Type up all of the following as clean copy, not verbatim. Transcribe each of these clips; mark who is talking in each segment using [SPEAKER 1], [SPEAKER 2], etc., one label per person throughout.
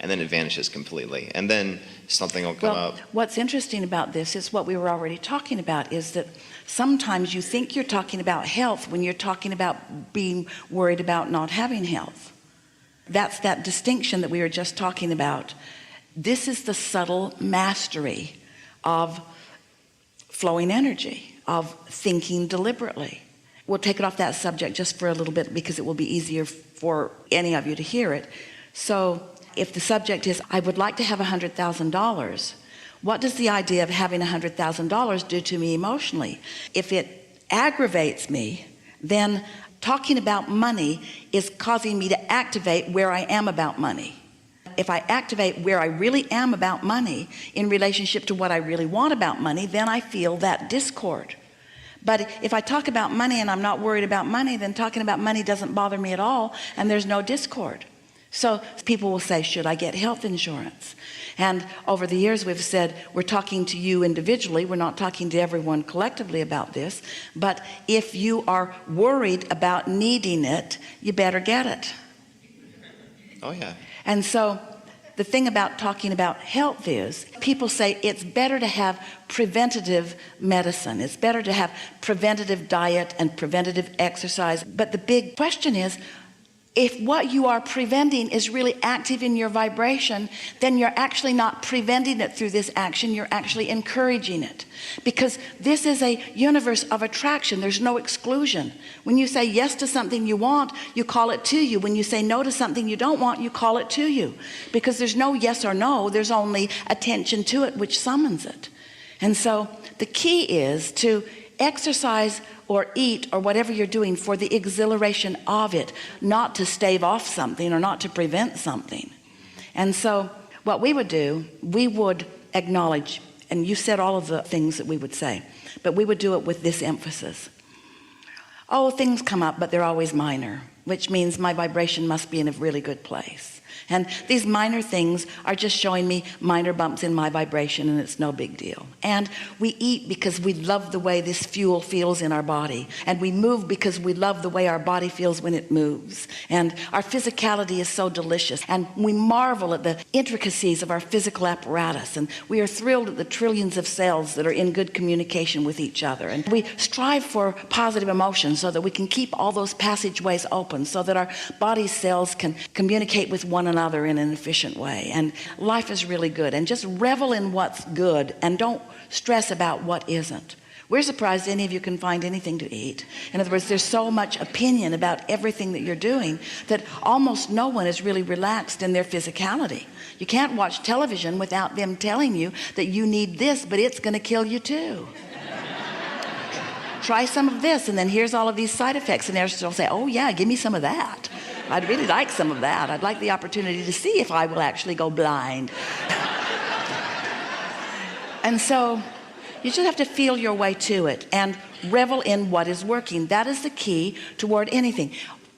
[SPEAKER 1] and then it vanishes completely. And then something will come up.
[SPEAKER 2] What's interesting about this is what we were already talking about, is that sometimes you think you're talking about health when you're talking about being worried about not having health. That's that distinction that we were just talking about. This is the subtle mastery of flowing energy, of thinking deliberately. We'll take it off that subject just for a little bit because it will be easier for any of you to hear it. So if the subject is, I would like to have $100,000, what does the idea of having $100,000 do to me emotionally? If it aggravates me, then talking about money is causing me to activate where I am about money. If I activate where I really am about money in relationship to what I really want about money, then I feel that discord. But if I talk about money and I'm not worried about money, then talking about money doesn't bother me at all, and there's no discord. So people will say, should I get health insurance? And over the years we've said, we're talking to you individually, we're not talking to everyone collectively about this, but if you are worried about needing it, you better get it.
[SPEAKER 1] Oh yeah.
[SPEAKER 2] And so the thing about talking about health is, people say it's better to have preventative medicine, it's better to have preventative diet and preventative exercise. But the big question is, if what you are preventing is really active in your vibration, then you're actually not preventing it through this action, you're actually encouraging it. Because this is a universe of attraction, there's no exclusion. When you say yes to something you want, you call it to you. When you say no to something you don't want, you call it to you. Because there's no yes or no, there's only attention to it which summons it. And so the key is to exercise or eat or whatever you're doing for the exhilaration of it, not to stave off something or not to prevent something. And so what we would do, we would acknowledge, and you said all of the things that we would say, but we would do it with this emphasis. Oh, things come up, but they're always minor, which means my vibration must be in a really good place. And these minor things are just showing me minor bumps in my vibration, and it's no big deal. And we eat because we love the way this fuel feels in our body. And we move because we love the way our body feels when it moves. And our physicality is so delicious. And we marvel at the intricacies of our physical apparatus. And we are thrilled at the trillions of cells that are in good communication with each other. And we strive for positive emotions so that we can keep all those passageways open, so that our body cells can communicate with one another in an efficient way. And life is really good, and just revel in what's good and don't stress about what isn't. We're surprised any of you can find anything to eat. In other words, there's so much opinion about everything that you're doing that almost no one is really relaxed in their physicality. You can't watch television without them telling you that you need this, but it's going to kill you too. Try some of this, and then here's all of these side effects, and they'll say, oh yeah, give me some of that. I'd really like some of that. I'd like the opportunity to see if I will actually go blind. And so you just have to feel your way to it and revel in what is working. That is the key toward anything.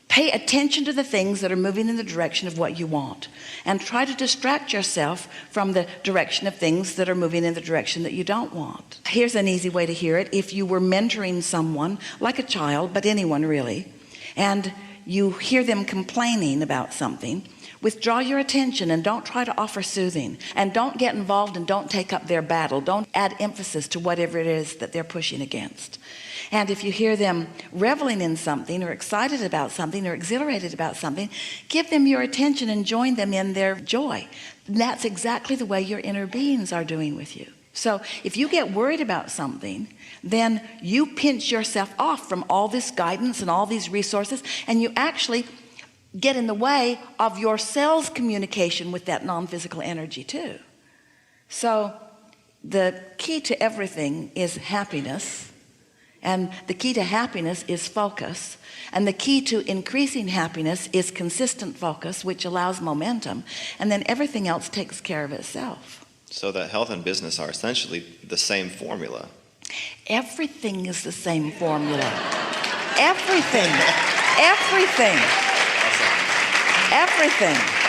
[SPEAKER 2] Pay attention to the things that are moving in the direction of what you want, and try to distract yourself from the direction of things that are moving in the direction that you don't want. Here's an easy way to hear it. If you were mentoring someone, like a child, but anyone really, and you hear them complaining about something, withdraw your attention and don't try to offer soothing, and don't get involved and don't take up their battle. Don't add emphasis to whatever it is that they're pushing against. And if you hear them reveling in something, or excited about something, or exhilarated about something, give them your attention and join them in their joy. And that's exactly the way your inner beings are doing with you. So if you get worried about something, then you pinch yourself off from all this guidance and all these resources, and you actually get in the way of your cell's communication with that non-physical energy too. So the key to everything is happiness, and the key to happiness is focus, and the key to increasing happiness is consistent focus, which allows momentum, and then everything else takes care of itself.
[SPEAKER 1] So that health and business are essentially the same formula.
[SPEAKER 2] Everything is the same formula. Everything. Everything. Everything.